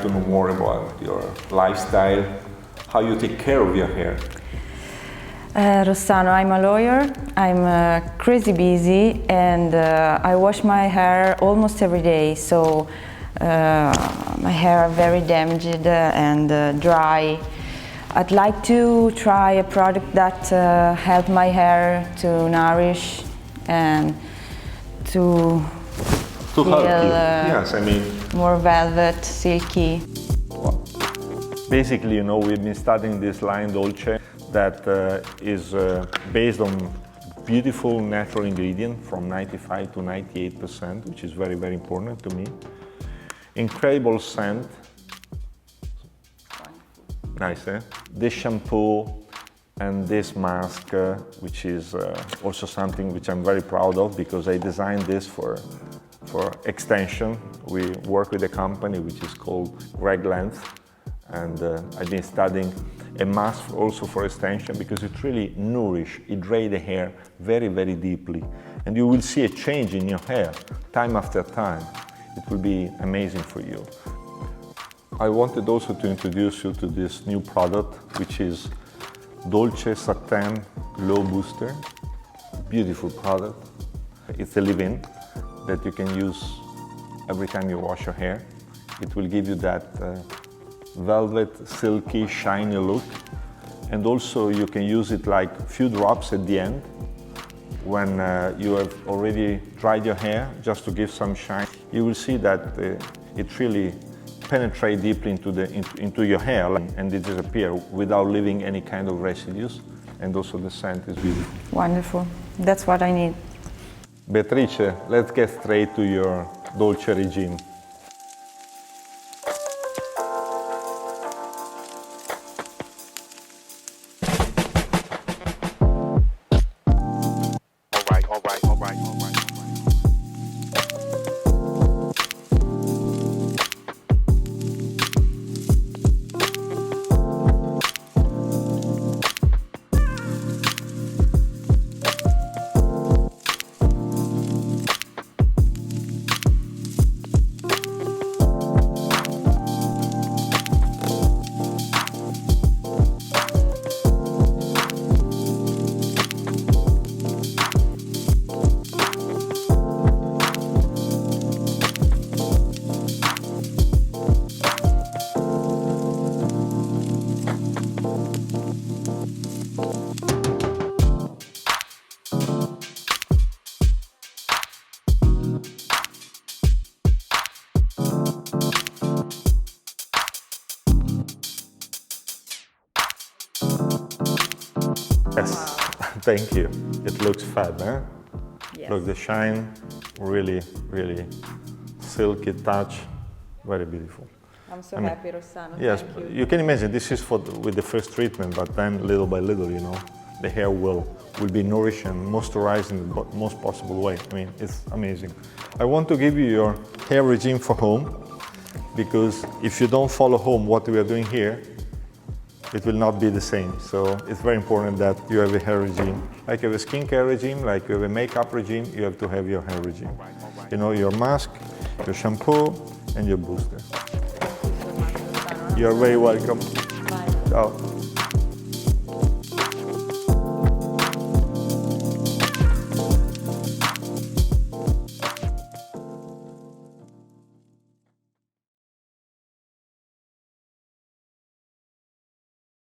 to know more about your lifestyle, how you take care of your hair. Rossano, I'm a lawyer, I'm crazy busy, and I wash my hair almost every day, so my hair are very damaged and dry. I'd like to try a product that help my hair to nourish and to To feel help you, yes, I mean, more velvet, silky. Basically, we've been studying this line Dolce that is based on beautiful natural ingredient from 95 to 98%, which is very, very important to me. Incredible scent. Nice, eh? This shampoo and this mask, which is also something which I'm very proud of because I designed this for extension. We work with a company which is called Greg Length, and I've been studying a mask also for extension because it really hydrates the hair very, very deeply. And you will see a change in your hair time after time. It will be amazing for you. I wanted also to introduce you to this new product, which is Dolce Satin Glow Booster. Beautiful product. It's a leave-in that you can use every time you wash your hair. It will give you that velvet, silky, shiny look. And also you can use it like a few drops at the end when you have already dried your hair, just to give some shine. You will see that it really penetrates deeply into your hair and it disappears without leaving any kind of residues. And also the scent is beautiful. Wonderful. That's what I need. Beatrice, let's get straight to your Dolce regime. Yes, thank you. It looks fab, eh? Yes. Look, the shine, really, really silky touch, very beautiful. I'm so happy, Rossano. Yes, Thank you. you can imagine this is with the first treatment, but then little by little, the hair will be nourished and moisturized in the most possible way. I mean, it's amazing. I want to give you your hair regime for home, because if you don't follow home what we are doing here, it will not be the same. So it's very important that you have a hair regime. Like you have a skincare regime, like you have a makeup regime, you have to have your hair regime. Your mask, your shampoo, and your booster. You're very welcome. Bye. Ciao.